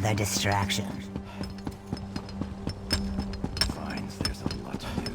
another distraction. Finds there's a lot to do.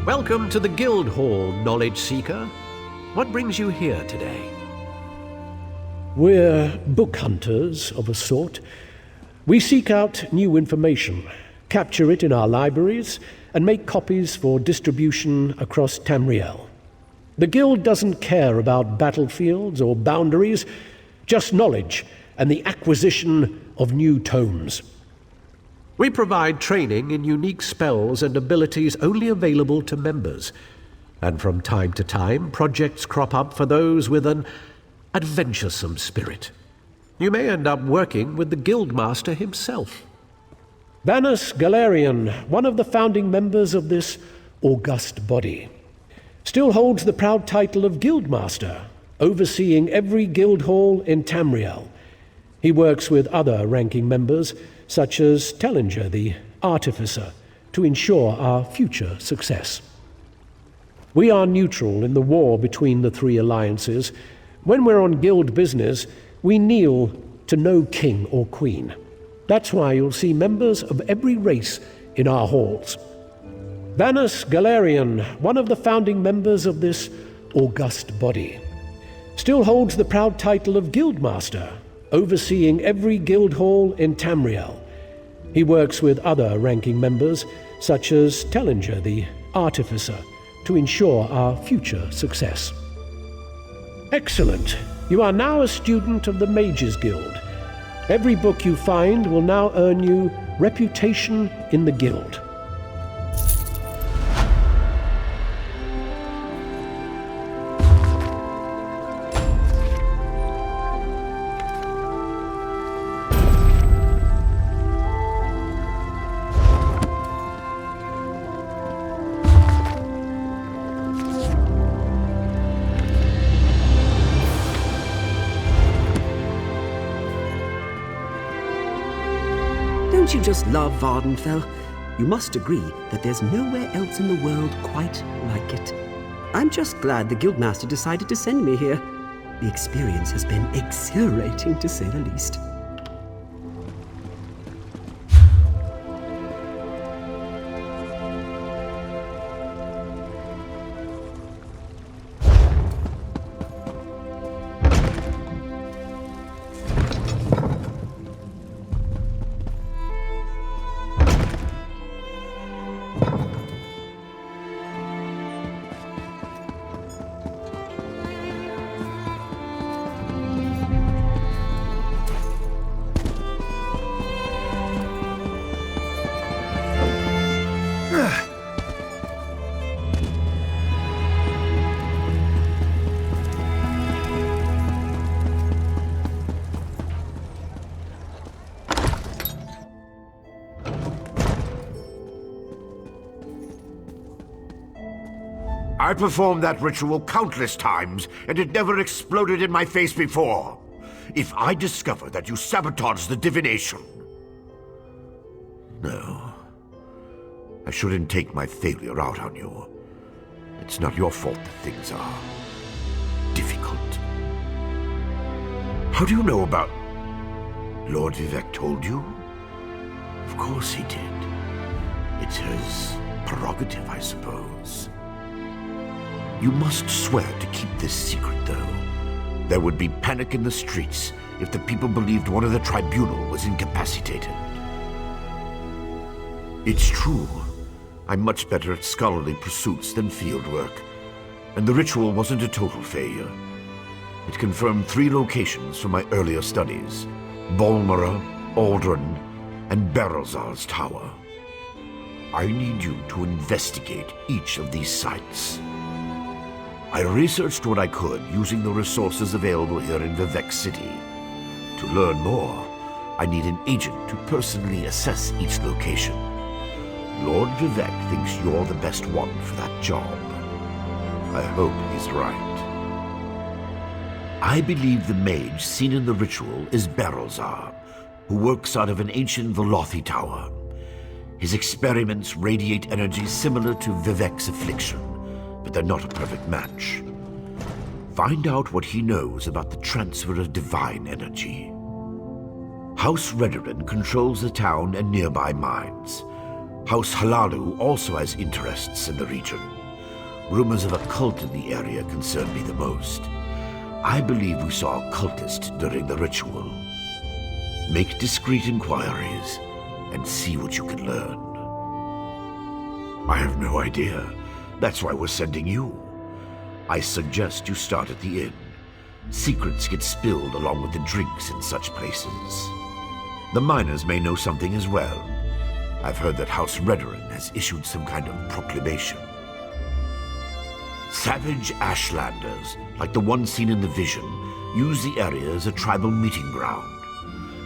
Welcome to the Guild Hall, Knowledge Seeker. What brings you here today? We're book hunters of a sort. We seek out new information, capture it in our libraries, and make copies for distribution across Tamriel. The Guild doesn't care about battlefields or boundaries, just knowledge and the acquisition of new tomes. We provide training in unique spells and abilities only available to members. And from time to time, projects crop up for those with an adventuresome spirit. You may end up working with the Guildmaster himself. Vanus Galarian, one of the founding members of this august body, still holds the proud title of Guildmaster, overseeing every guild hall in Tamriel. He works with other ranking members, such as Tellinger, the Artificer, to ensure our future success. We are neutral in the war between the three alliances. When we're on guild business, we kneel to no king or queen. That's why you'll see members of every race in our halls. Vanus Galarian, one of the founding members of this august body, still holds the proud title of Guildmaster, overseeing every guild hall in Tamriel. He works with other ranking members, such as Tellinger, the Artificer, to ensure our future success. Excellent. You are now a student of the Mages Guild. Every book you find will now earn you reputation in the Guild. Don't you just love Vardenfell? You must agree that there's nowhere else in the world quite like it. I'm just glad the Guildmaster decided to send me here. The experience has been exhilarating, to say the least. I performed that ritual countless times, and it never exploded in my face before. If I discover that you sabotaged the divination... No. I shouldn't take my failure out on you. It's not your fault that things are difficult. How do you know about... Lord Vivek told you? Of course he did. It's his prerogative, I suppose. You must swear to keep this secret, though. There would be panic in the streets if the people believed one of the tribunal was incapacitated. It's true. I'm much better at scholarly pursuits than fieldwork, and the ritual wasn't a total failure. It confirmed 3 locations from my earlier studies: Balmora, Aldrin, and Berelzar's Tower. I need you to investigate each of these sites. I researched what I could using the resources available here in Vivek City. To learn more, I need an agent to personally assess each location. Lord Vivek thinks you're the best one for that job. I hope he's right. I believe the mage seen in the ritual is Berelzar, who works out of an ancient Velothi tower. His experiments radiate energy similar to Vivek's affliction, but they're not a perfect match. Find out what he knows about the transfer of divine energy. House Redoran controls the town and nearby mines. House Halalu also has interests in the region. Rumors of a cult in the area concern me the most. I believe we saw a cultist during the ritual. Make discreet inquiries and see what you can learn. I have no idea. That's why we're sending you. I suggest you start at the inn. Secrets get spilled along with the drinks in such places. The miners may know something as well. I've heard that House Redoran has issued some kind of proclamation. Savage Ashlanders, like the one seen in the vision, use the area as a tribal meeting ground.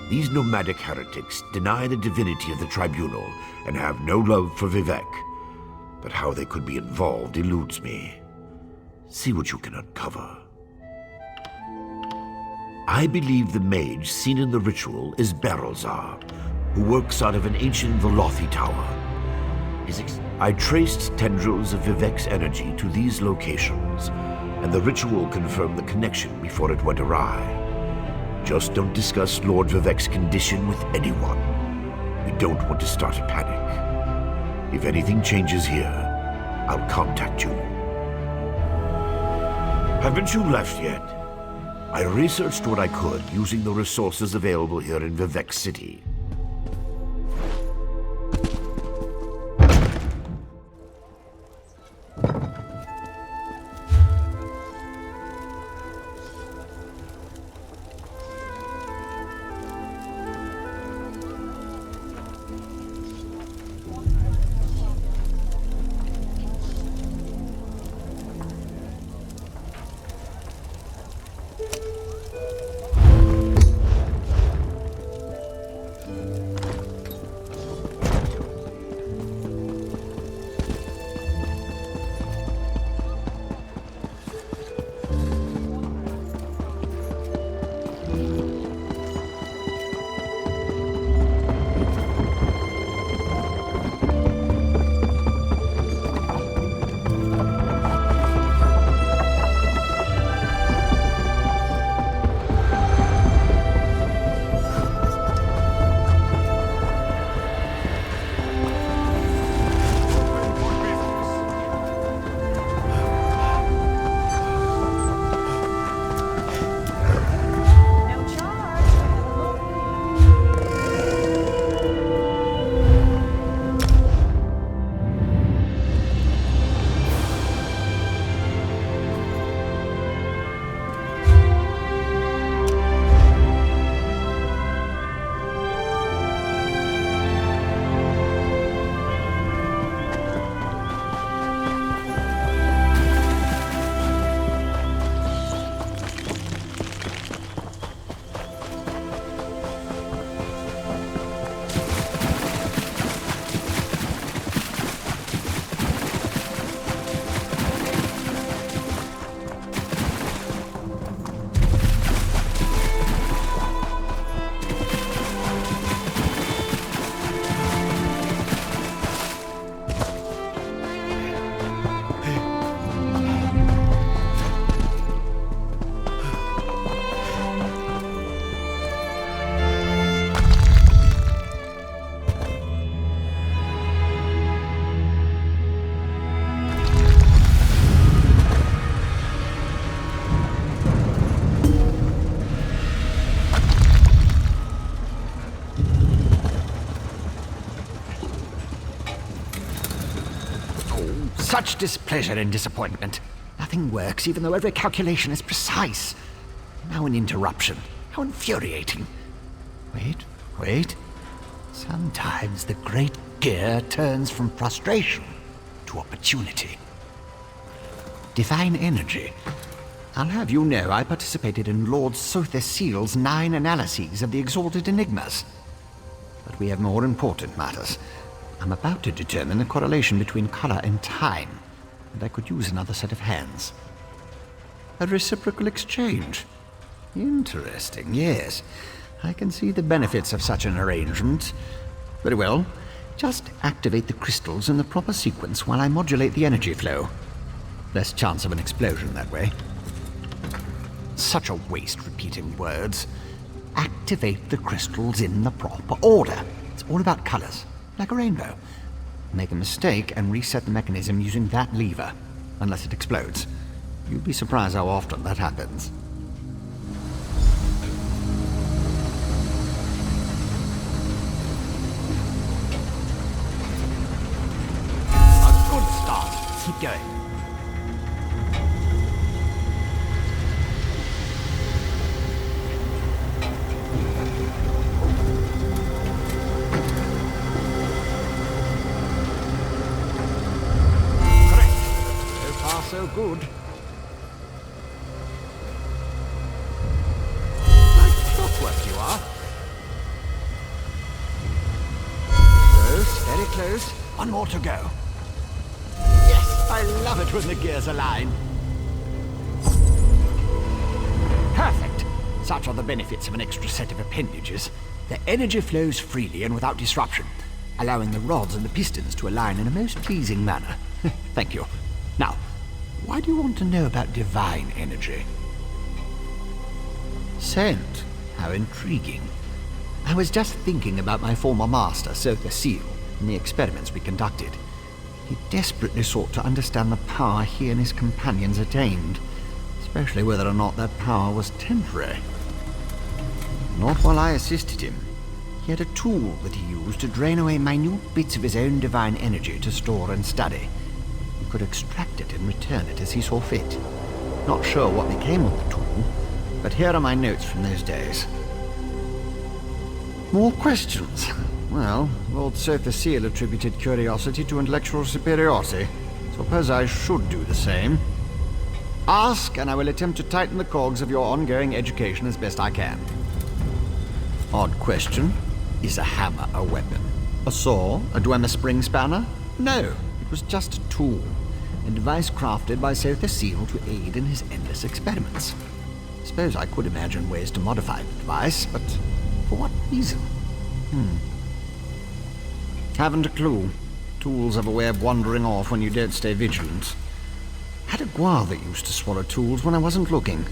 These nomadic heretics deny the divinity of the tribunal and have no love for Vivek. But how they could be involved eludes me. See what you can uncover. I believe the mage seen in the ritual is Berelzar, who works out of an ancient Velothi tower. I traced tendrils of Vivek's energy to these locations, and the ritual confirmed the connection before it went awry. Just don't discuss Lord Vivek's condition with anyone. We don't want to start a panic. If anything changes here, I'll contact you. Haven't you left yet? I researched what I could using the resources available here in Vivek City. Such displeasure and disappointment. Nothing works, even though every calculation is precise. Now an interruption. How infuriating. Wait. Sometimes the great gear turns from frustration to opportunity. Divine energy. I'll have you know I participated in Lord Sother Seal's 9 analyses of the Exalted Enigmas. But we have more important matters. I'm about to determine the correlation between color and time, and I could use another set of hands. A reciprocal exchange. Interesting, yes. I can see the benefits of such an arrangement. Very well. Just activate the crystals in the proper sequence while I modulate the energy flow. Less chance of an explosion that way. Such a waste repeating words. Activate the crystals in the proper order. It's all about colors, like a rainbow. Make a mistake and reset the mechanism using that lever, unless it explodes. You'd be surprised how often that happens. A good start. Keep going. So good. Like clockwork you are. Close, very close. One more to go. Yes, I love it when the gears align. Perfect. Such are the benefits of an extra set of appendages. The energy flows freely and without disruption, allowing the rods and the pistons to align in a most pleasing manner. Thank you. Now, why do you want to know about divine energy? Scent. How intriguing. I was just thinking about my former master, Sother Seal, and the experiments we conducted. He desperately sought to understand the power he and his companions attained, especially whether or not that power was temporary. Not while I assisted him. He had a tool that he used to drain away minute bits of his own divine energy to store and study. He could extract it and return it as he saw fit. Not sure what became of the tool, but here are my notes from those days. More questions? Well, Lord Sother Seal attributed curiosity to intellectual superiority. Suppose I should do the same. Ask, and I will attempt to tighten the cogs of your ongoing education as best I can. Odd question. Is a hammer a weapon? A saw? A Dwemer spring spanner? No, it was just a tool. A device crafted by Sother Seal to aid in his endless experiments. Suppose I could imagine ways to modify the device, but for what reason? Haven't a clue. Tools have a way of wandering off when you don't stay vigilant. Had a guar that used to swallow tools when I wasn't looking.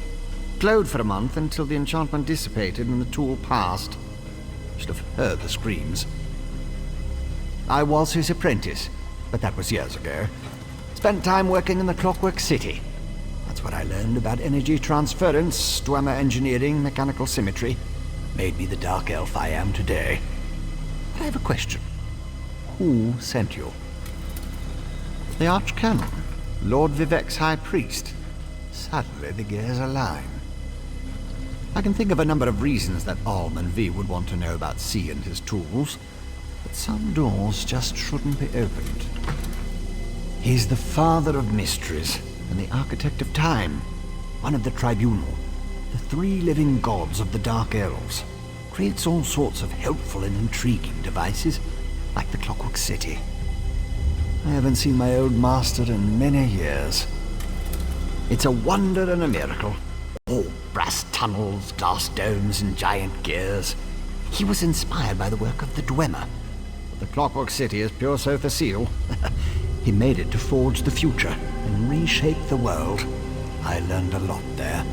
Glowed for a month until the enchantment dissipated and the tool passed. Should have heard the screams. I was his apprentice, but that was years ago. Spent time working in the Clockwork City. That's what I learned about energy transference, Dwemer engineering, mechanical symmetry. Made me the dark elf I am today. But I have a question. Who sent you? The Archcanon, Lord Vivek's High Priest. Suddenly the gears align. I can think of a number of reasons that Alm and V would want to know about C and his tools, but some doors just shouldn't be opened. He's the father of mysteries and the architect of time, one of the Tribunal, the 3 living gods of the Dark Elves. Creates all sorts of helpful and intriguing devices, like the Clockwork City. I haven't seen my old master in many years. It's a wonder and a miracle. All brass tunnels, glass domes, and giant gears. He was inspired by the work of the Dwemer. But the Clockwork City is pure Sother Seal. He made it to forge the future and reshape the world. I learned a lot there.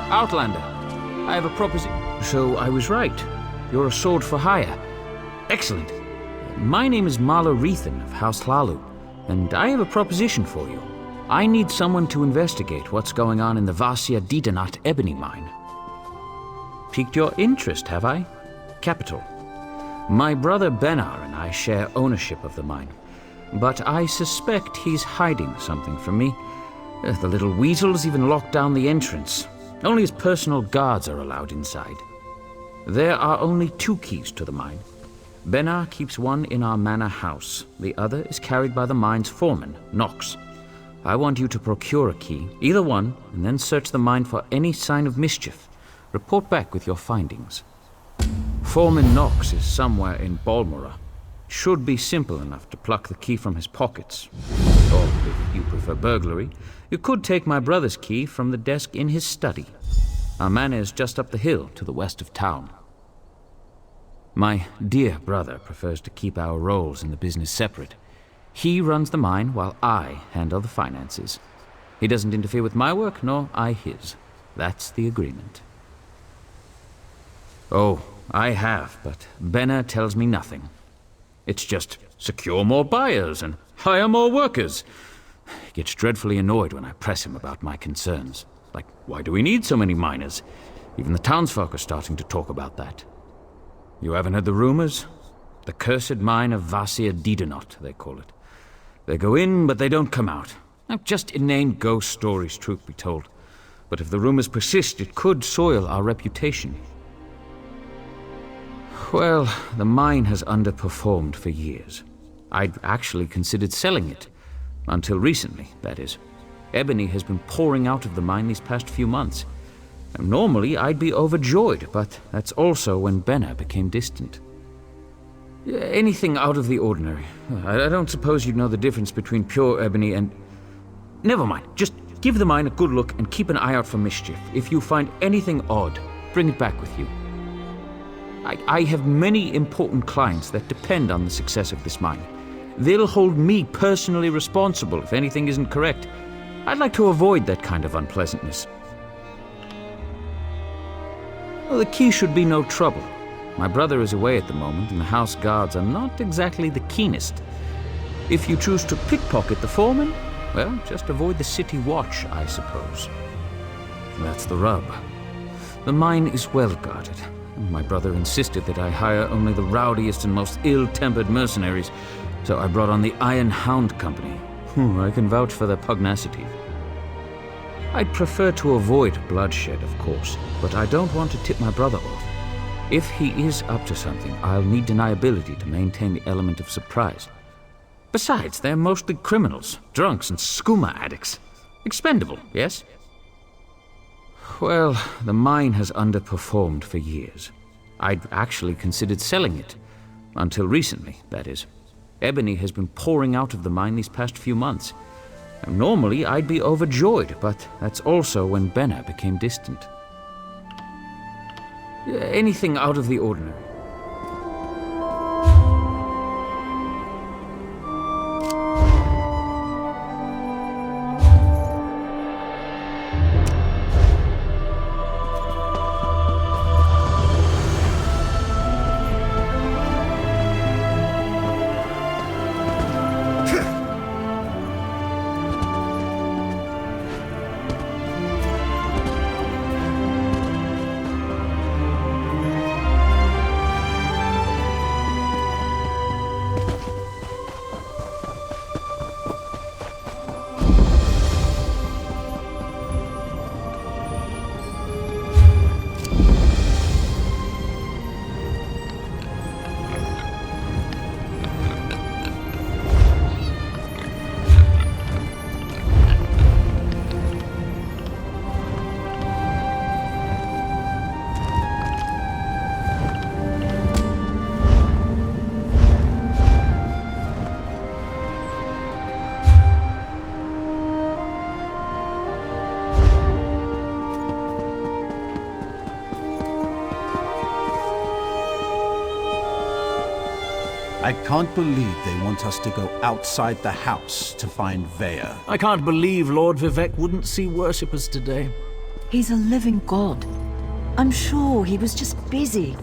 Outlander. I have a proposition. So I was right. You're a sword for hire. Excellent. My name is Marla Rethan of House Hlalu, and I have a proposition for you. I need someone to investigate what's going on in the Vasia Didanat ebony mine. Piqued your interest, have I? Capital. My brother Benar and I share ownership of the mine, but I suspect he's hiding something from me. The little weasel's even locked down the entrance. Only his personal guards are allowed inside. There are only 2 keys to the mine. Benar keeps one in our manor house. The other is carried by the mine's foreman, Nox. I want you to procure a key, either one, and then search the mine for any sign of mischief. Report back with your findings. Foreman Nox is somewhere in Balmora. Should be simple enough to pluck the key from his pockets. Or, if you prefer burglary, you could take my brother's key from the desk in his study. Our manor is just up the hill to the west of town. My dear brother prefers to keep our roles in the business separate. He runs the mine while I handle the finances. He doesn't interfere with my work, nor I his. That's the agreement. Oh, I have, but Benner tells me nothing. It's just secure more buyers and hire more workers. He gets dreadfully annoyed when I press him about my concerns. Like, why do we need so many miners? Even the townsfolk are starting to talk about that. You haven't heard the rumors? The cursed mine of Vasia Didanot, they call it. They go in, but they don't come out. Now, just inane ghost stories, truth be told. But if the rumors persist, it could soil our reputation. Well, the mine has underperformed for years. I'd actually considered selling it. Until recently, that is. Ebony has been pouring out of the mine these past few months. And normally, I'd be overjoyed, but that's also when Benner became distant. Anything out of the ordinary. I don't suppose you'd know the difference between pure ebony and... Never mind, just give the mine a good look and keep an eye out for mischief. If you find anything odd, bring it back with you. I have many important clients that depend on the success of this mine. They'll hold me personally responsible if anything isn't correct. I'd like to avoid that kind of unpleasantness. Well, the key should be no trouble. My brother is away at the moment, and the house guards are not exactly the keenest. If you choose to pickpocket the foreman, well, just avoid the city watch, I suppose. That's the rub. The mine is well guarded. My brother insisted that I hire only the rowdiest and most ill-tempered mercenaries, so I brought on the Iron Hound Company. I can vouch for their pugnacity. I'd prefer to avoid bloodshed, of course, but I don't want to tip my brother off. If he is up to something, I'll need deniability to maintain the element of surprise. Besides, they're mostly criminals, drunks, and skooma addicts. Expendable, yes? Well, the mine has underperformed for years. I'd actually considered selling it. Until recently, that is. Ebony has been pouring out of the mine these past few months. And normally, I'd be overjoyed, but that's also when Benner became distant. Anything out of the ordinary. I can't believe they want us to go outside the house to find Vaya. I can't believe Lord Vivek wouldn't see worshippers today. He's a living god. I'm sure he was just busy.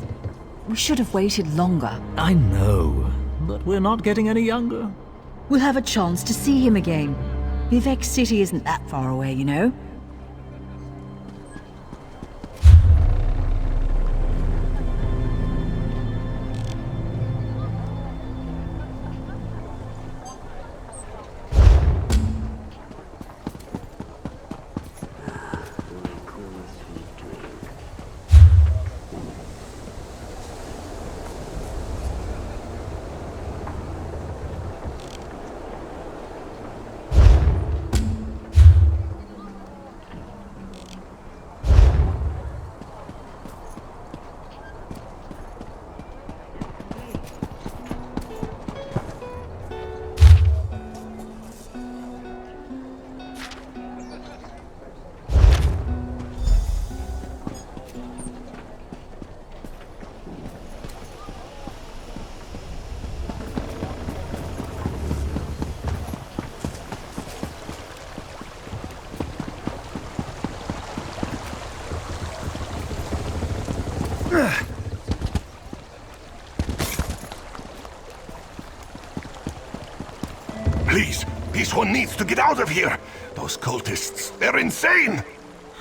We should have waited longer. I know, but we're not getting any younger. We'll have a chance to see him again. Vivek City isn't that far away, you know. Please, this one needs to get out of here. Those cultists, they're insane.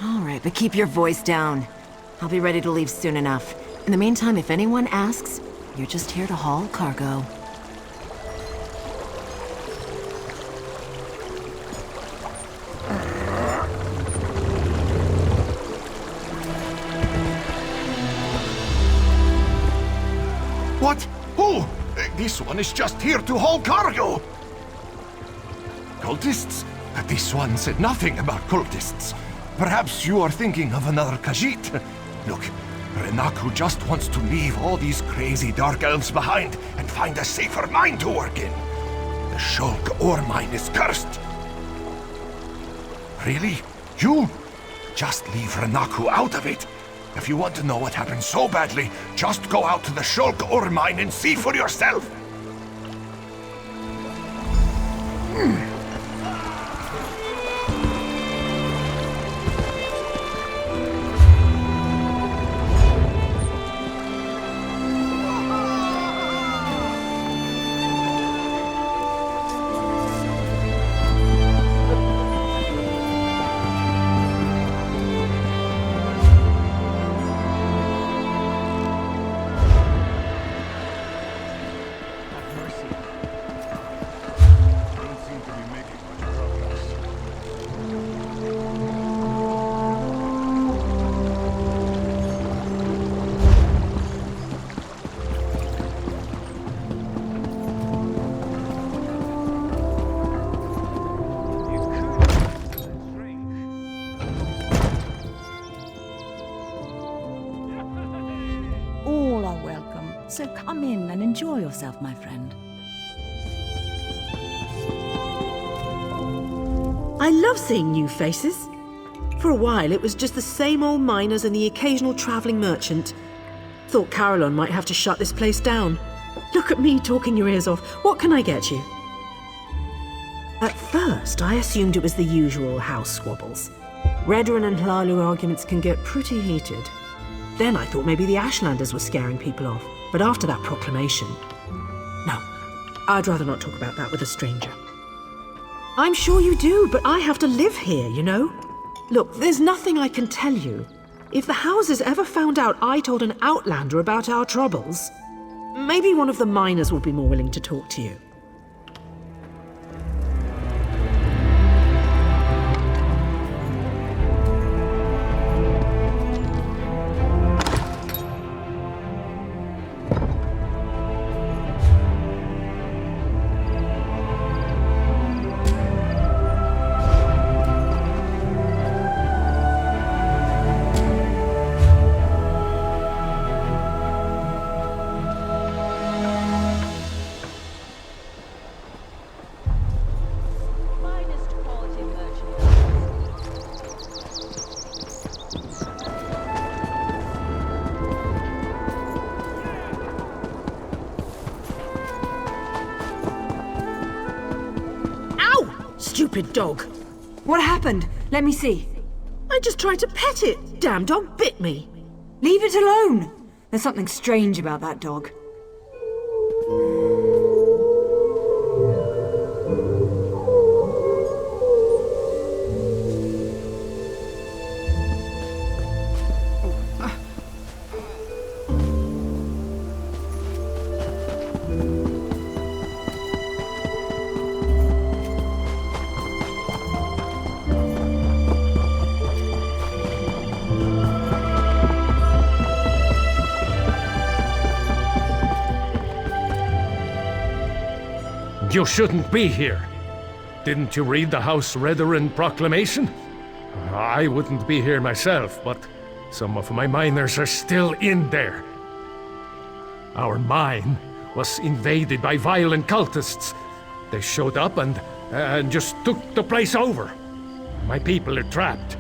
All right, but keep your voice down. I'll be ready to leave soon enough. In the meantime, if anyone asks, you're just here to haul cargo. What? Who? This one is just here to haul cargo. Cultists? This one said nothing about cultists. Perhaps you are thinking of another Khajiit. Look, Renaku just wants to leave all these crazy dark elves behind and find a safer mine to work in. The Shulk ore mine is cursed. Really? You? Just leave Renaku out of it. If you want to know what happened so badly, just go out to the Shulk ore mine and see for yourself. So come in and enjoy yourself, my friend. I love seeing new faces. For a while, it was just the same old miners and the occasional travelling merchant. Thought Carolyn might have to shut this place down. Look at me talking your ears off. What can I get you? At first, I assumed it was the usual house squabbles. Redrin and Hlalu arguments can get pretty heated. Then I thought maybe the Ashlanders were scaring people off. But after that proclamation... No, I'd rather not talk about that with a stranger. I'm sure you do, but I have to live here, you know? Look, there's nothing I can tell you. If the houses ever found out I told an outlander about our troubles, maybe one of the miners will be more willing to talk to you. Stupid dog. What happened? Let me see. I just tried to pet it. Damn dog bit me. Leave it alone! There's something strange about that dog. You shouldn't be here. Didn't you read the House Redoran proclamation? I wouldn't be here myself, but some of my miners are still in there. Our mine was invaded by violent cultists. They showed up and just took the place over. My people are trapped.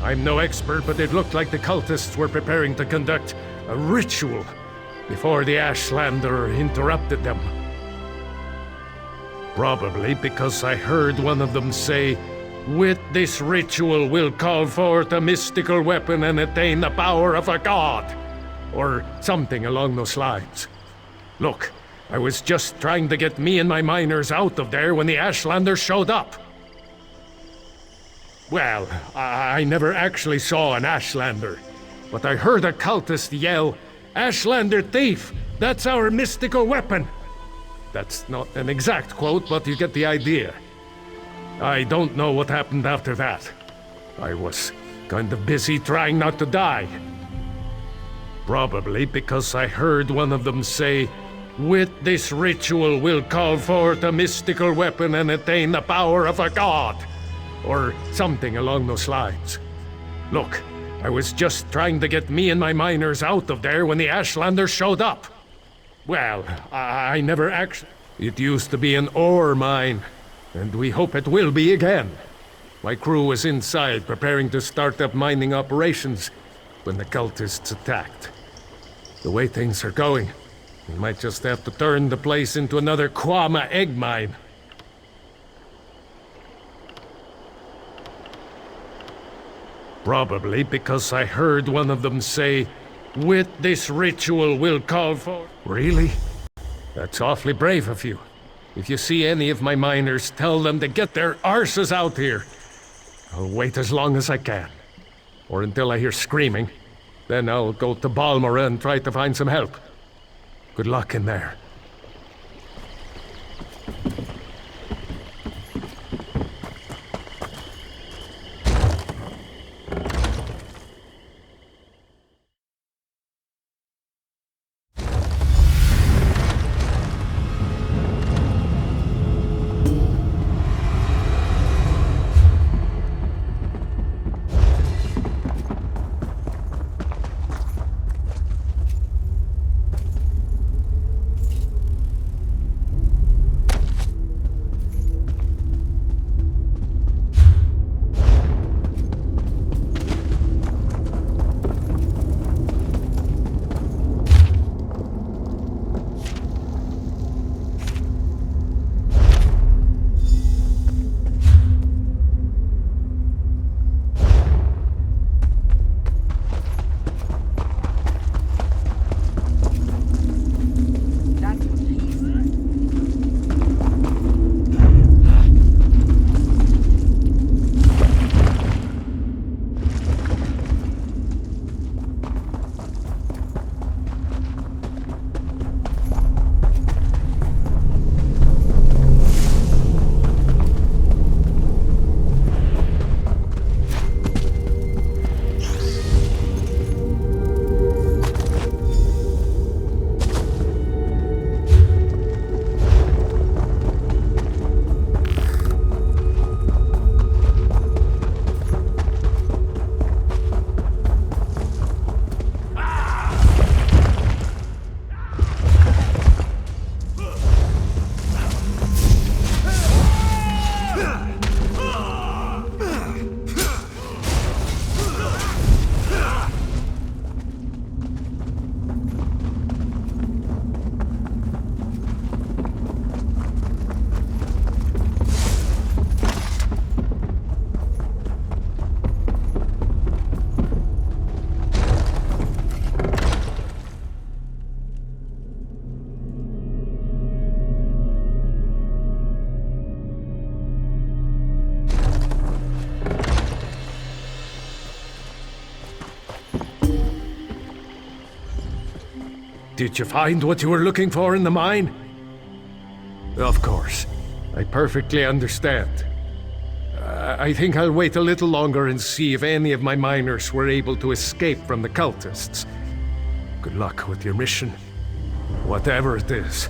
I'm no expert, but it looked like the cultists were preparing to conduct a ritual before the Ashlander interrupted them. Probably because I heard one of them say, "With this ritual we'll call forth a mystical weapon and attain the power of a god," or something along those lines. Look, I was just trying to get me and my miners out of there when the Ashlander showed up. Well, I never actually saw an Ashlander, but I heard a cultist yell, "Ashlander thief! That's our mystical weapon!" That's not an exact quote, but you get the idea. I don't know what happened after that. I was kind of busy trying not to die. Probably because I heard one of them say, "With this ritual we'll call forth a mystical weapon and attain the power of a god," or something along those lines. Look, I was just trying to get me and my miners out of there when the Ashlander showed up. Well, I never actually... It used to be an ore mine, and we hope it will be again. My crew was inside preparing to start up mining operations when the cultists attacked. The way things are going, we might just have to turn the place into another Kwama egg mine. Probably because I heard one of them say, "With this ritual we'll call for..." Really? That's awfully brave of you. If you see any of my miners, tell them to get their arses out here. I'll wait as long as I can. Or until I hear screaming. Then I'll go to Balmora and try to find some help. Good luck in there. Did you find what you were looking for in the mine? Of course. I perfectly understand. I think I'll wait a little longer and see if any of my miners were able to escape from the cultists. Good luck with your mission, whatever it is.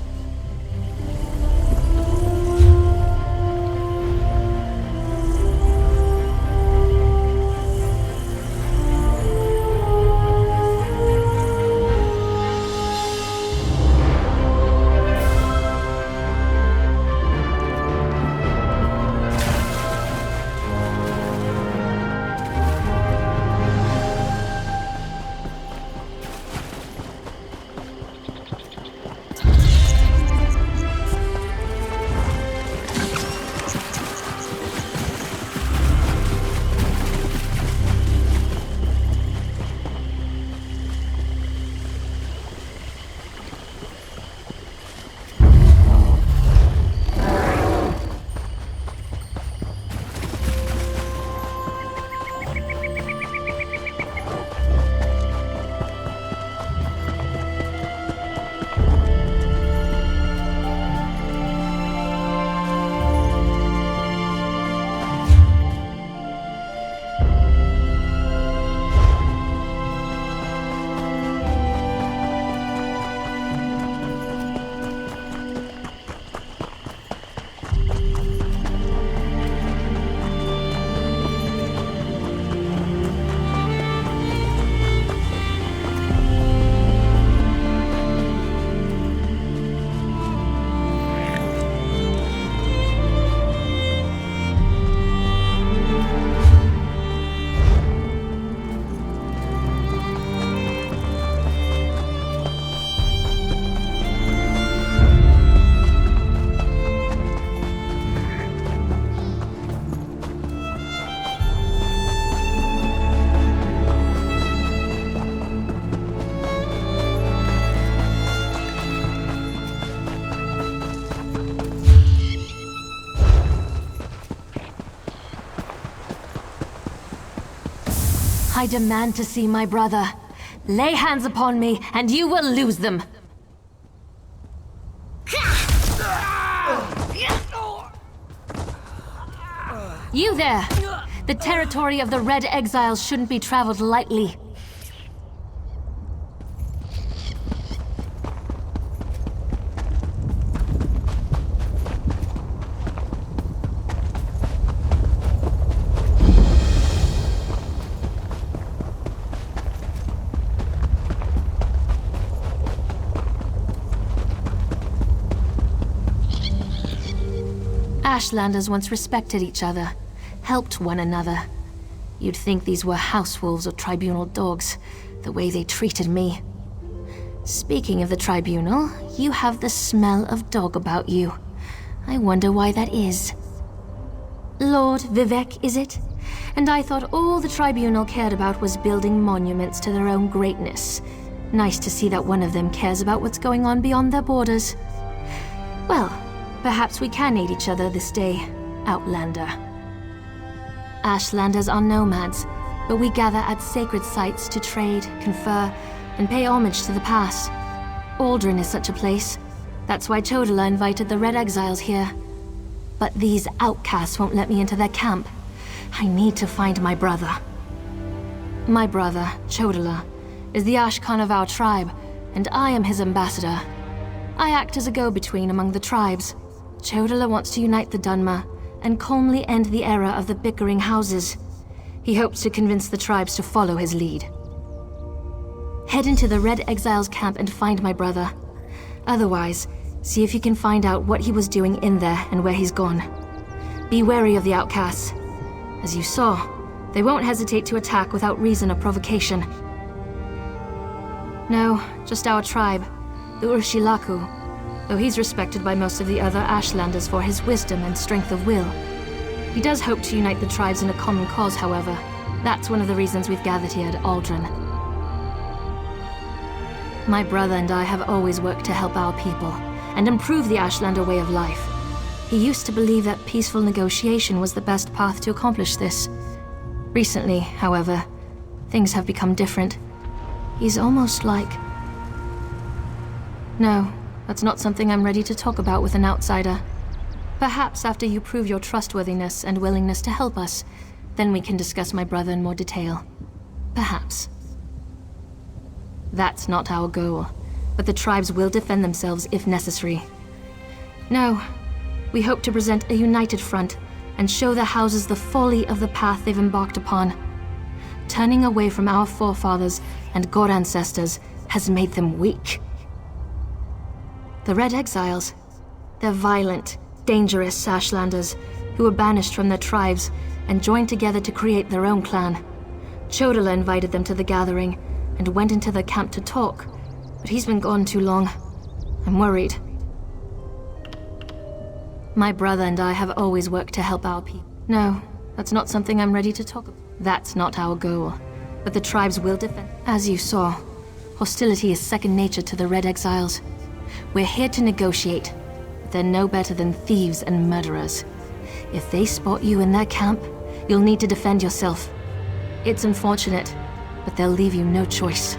I demand to see my brother. Lay hands upon me, and you will lose them. You there! The territory of the Red Exiles shouldn't be traveled lightly. Ashlanders once respected each other, helped one another. You'd think these were house wolves or tribunal dogs, the way they treated me. Speaking of the tribunal, you have the smell of dog about you. I wonder why that is. Lord Vivek, is it? And I thought all the tribunal cared about was building monuments to their own greatness. Nice to see that one of them cares about what's going on beyond their borders. Well, perhaps we can aid each other this day, Outlander. Ashlanders are nomads, but we gather at sacred sites to trade, confer, and pay homage to the past. Aldrin is such a place. That's why Chodala invited the Red Exiles here. But these outcasts won't let me into their camp. I need to find my brother. My brother, Chodala, is the Ashkan of our tribe, and I am his ambassador. I act as a go-between among the tribes. Chodala wants to unite the Dunmer and calmly end the era of the bickering houses. He hopes to convince the tribes to follow his lead. Head into the Red Exiles camp and find my brother. Otherwise, see if you can find out what he was doing in there and where he's gone. Be wary of the outcasts. As you saw, they won't hesitate to attack without reason or provocation. No, just our tribe, the Urshilaku. Though he's respected by most of the other Ashlanders for his wisdom and strength of will. He does hope to unite the tribes in a common cause, however. That's one of the reasons we've gathered here at Aldrin. My brother and I have always worked to help our people and improve the Ashlander way of life. He used to believe that peaceful negotiation was the best path to accomplish this. Recently, however, things have become different. He's almost like... No, that's not something I'm ready to talk about with an outsider. Perhaps after you prove your trustworthiness and willingness to help us, then we can discuss my brother in more detail. Perhaps. That's not our goal, but the tribes will defend themselves if necessary. No, we hope to present a united front and show the houses the folly of the path they've embarked upon. Turning away from our forefathers and god ancestors has made them weak. The Red Exiles, they're violent, dangerous Sashlanders who were banished from their tribes and joined together to create their own clan. Chodala invited them to the gathering and went into the camp to talk, but he's been gone too long. I'm worried. My brother and I have always worked to help our people. No, that's not something I'm ready to talk about. That's not our goal, but the tribes will defend. As you saw, hostility is second nature to the Red Exiles. We're here to negotiate, but they're no better than thieves and murderers. If they spot you in their camp, you'll need to defend yourself. It's unfortunate, but they'll leave you no choice.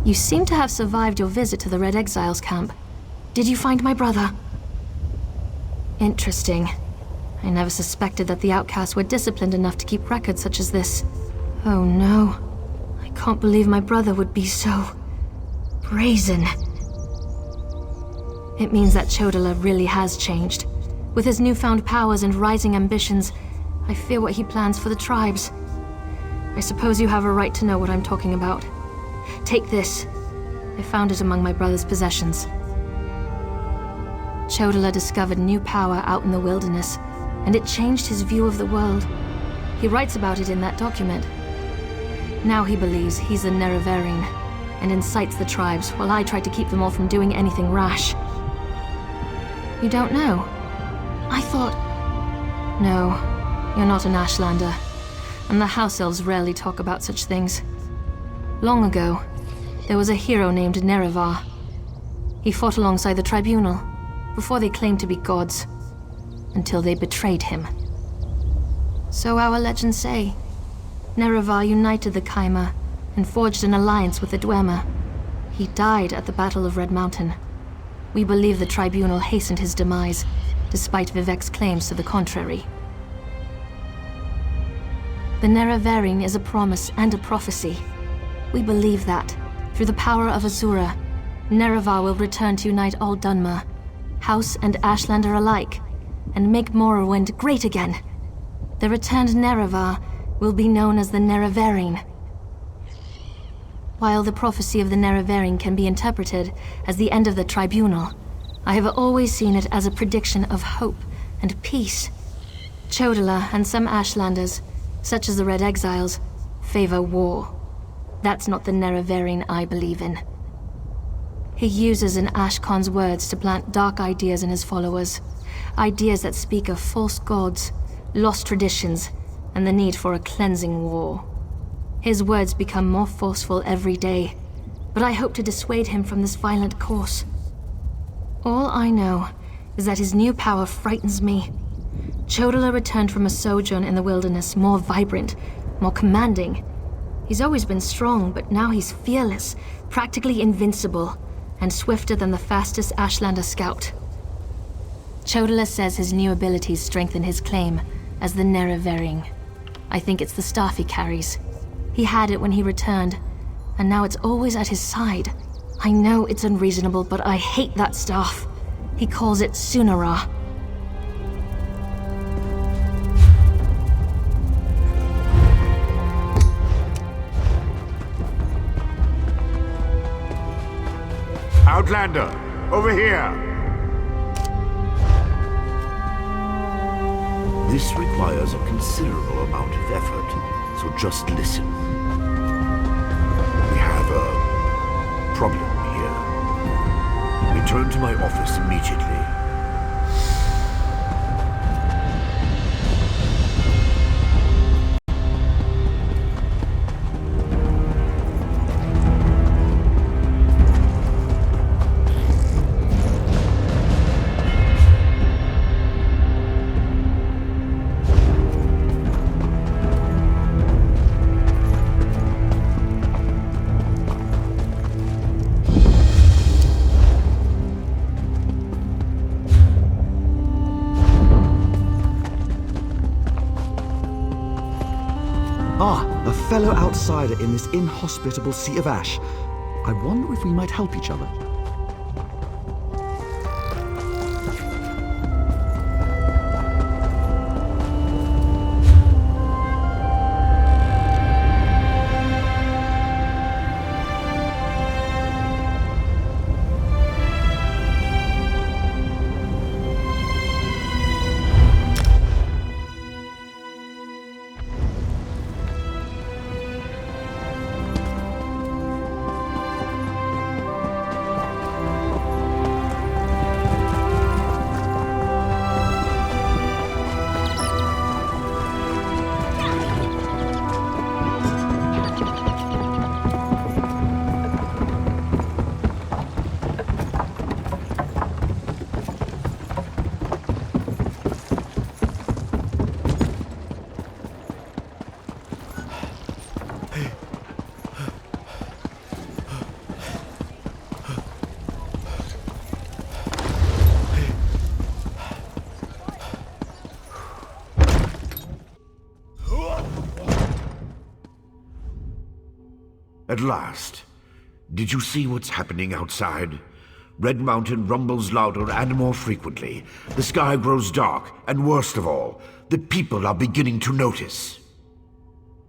You seem to have survived your visit to the Red Exiles camp. Did you find my brother? Interesting. I never suspected that the outcasts were disciplined enough to keep records such as this. Oh no. I can't believe my brother would be so brazen. It means that Chodala really has changed. With his newfound powers and rising ambitions, I fear what he plans for the tribes. I suppose you have a right to know what I'm talking about. Take this. I found it among my brother's possessions. Chodala discovered new power out in the wilderness, and it changed his view of the world. He writes about it in that document. Now he believes he's a Nerevarine, and incites the tribes while I try to keep them all from doing anything rash. You don't know? I thought... No, you're not an Ashlander. and the house elves rarely talk about such things. Long ago, there was a hero named Nerevar. He fought alongside the Tribunal, before they claimed to be gods, until they betrayed him. So our legends say. Nerevar united the Kaima and forged an alliance with the Dwemer. He died at the Battle of Red Mountain. We believe the Tribunal hastened his demise, despite Vivek's claims to the contrary. The Nerevarine is a promise and a prophecy. We believe that, through the power of Azura, Nerevar will return to unite all Dunmer, House and Ashlander alike, and make Morrowind great again. The returned Nerevar will be known as the Nerevarine. While the prophecy of the Nerevarine can be interpreted as the end of the Tribunal, I have always seen it as a prediction of hope and peace. Chodala and some Ashlanders, such as the Red Exiles, favor war. That's not the Nerevarine I believe in. He uses an Ashkon's words to plant dark ideas in his followers. Ideas that speak of false gods, lost traditions, and the need for a cleansing war. His words become more forceful every day, but I hope to dissuade him from this violent course. All I know is that his new power frightens me. Chodala returned from a sojourn in the wilderness more vibrant, more commanding. He's always been strong, but now he's fearless, practically invincible, and swifter than the fastest Ashlander scout. Chodala says his new abilities strengthen his claim as the Nerevarine. I think it's the staff he carries. He had it when he returned, and now it's always at his side. I know it's unreasonable, but I hate that staff. He calls it Sunara. Outlander, over here! This requires a considerable amount of effort, so just listen. We have a problem here. Return to my office immediately. A fellow outsider in this inhospitable Sea of Ash. I wonder if we might help each other. At last. Did you see what's happening outside? Red Mountain rumbles louder and more frequently. The sky grows dark, and worst of all, the people are beginning to notice.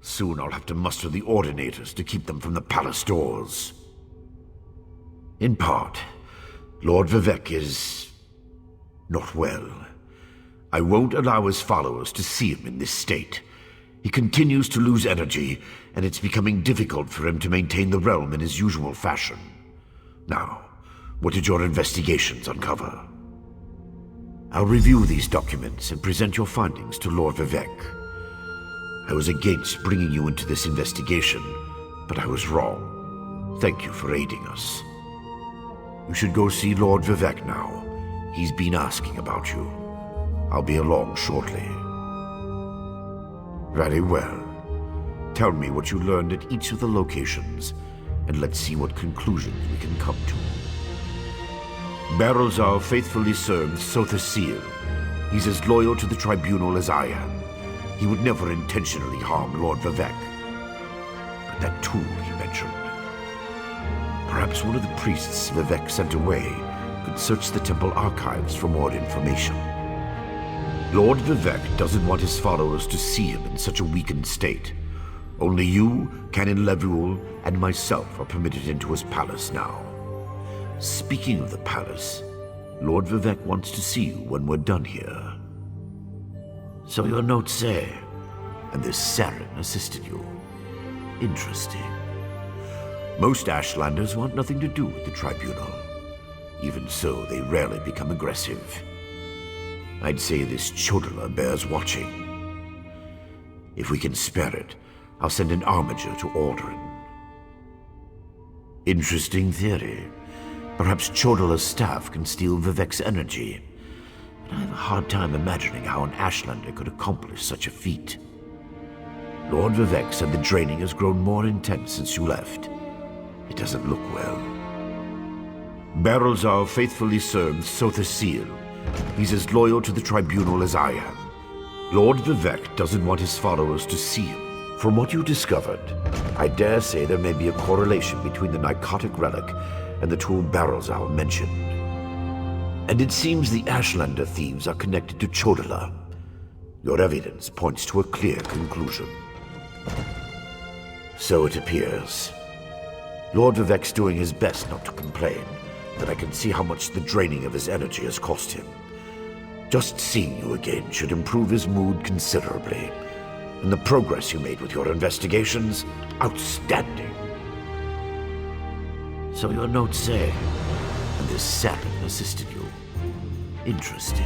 Soon I'll have to muster the Ordinators to keep them from the palace doors. In part, Lord Vivek is not well. I won't allow his followers to see him in this state. He continues to lose energy, and it's becoming difficult for him to maintain the realm in his usual fashion. Now, what did your investigations uncover? I'll review these documents and present your findings to Lord Vivek. I was against bringing you into this investigation, but I was wrong. Thank you for aiding us. You should go see Lord Vivek now. He's been asking about you. I'll be along shortly. Very well. Tell me what you learned at each of the locations, and let's see what conclusions we can come to. Barrelzar faithfully served Sotha Sil. He's as loyal to the Tribunal as I am. He would never intentionally harm Lord Vivek. But that tool he mentioned. Perhaps one of the priests Vivek sent away could search the temple archives for more information. Lord Vivek doesn't want his followers to see him in such a weakened state. Only you, Canon Levuel, and myself are permitted into his palace now. Speaking of the palace, Lord Vivek wants to see you when we're done here. So your notes say, and this Saren assisted you. Interesting. Most Ashlanders want nothing to do with the Tribunal. Even so, they rarely become aggressive. I'd say this Chodala bears watching. If we can spare it, I'll send an armiger to Aldrin. Interesting theory. Perhaps Chodala's staff can steal Vivek's energy. But I have a hard time imagining how an Ashlander could accomplish such a feat. Lord Vivek said the draining has grown more intense since you left. It doesn't look well. Barrelzar faithfully served Sotha Sil. He's as loyal to the Tribunal as I am. Lord Vivek doesn't want his followers to see him. From what you discovered, I dare say there may be a correlation between the Nicotic Relic and the tool Barrelzar mentioned. And it seems the Ashlander thieves are connected to Chodala. Your evidence points to a clear conclusion. So it appears. Lord Vivek's doing his best not to complain, but I can see how much the draining of his energy has cost him. Just seeing you again should improve his mood considerably. And the progress you made with your investigations, outstanding. So your notes say, and this Saren assisted you. Interesting.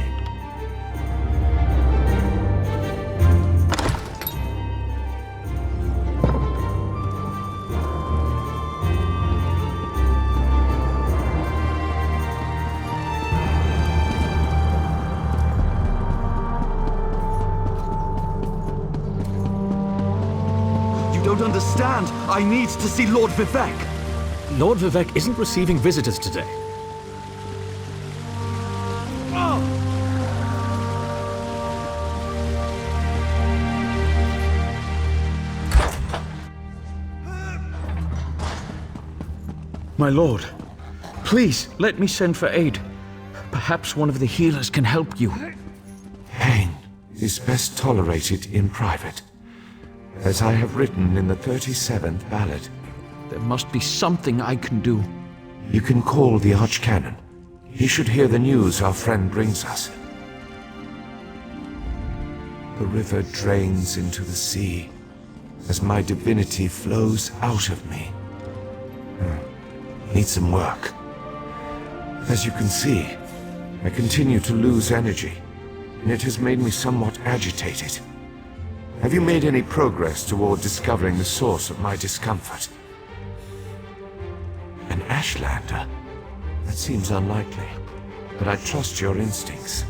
Understand. I need to see Lord Vivek. Lord Vivek isn't receiving visitors today. My lord, please let me send for aid. Perhaps one of the healers can help you. Pain is best tolerated in private. As I have written in the 37th ballad. There must be something I can do. You can call the Archcanon. He should hear the news our friend brings us. The river drains into the sea as my divinity flows out of me. Needs some work. As you can see, I continue to lose energy, and it has made me somewhat agitated. Have you made any progress toward discovering the source of my discomfort? An Ashlander? That seems unlikely, but I trust your instincts.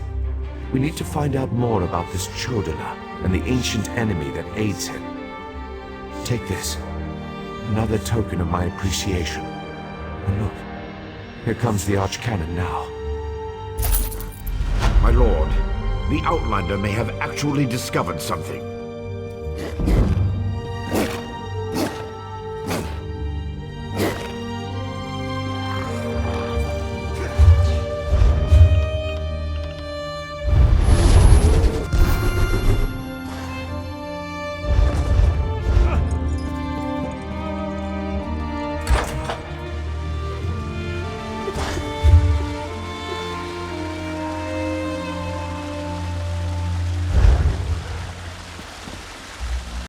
We need to find out more about this Chodala and the ancient enemy that aids him. Take this, another token of my appreciation. And look, here comes the Archcanon now. My lord, the Outlander may have actually discovered something.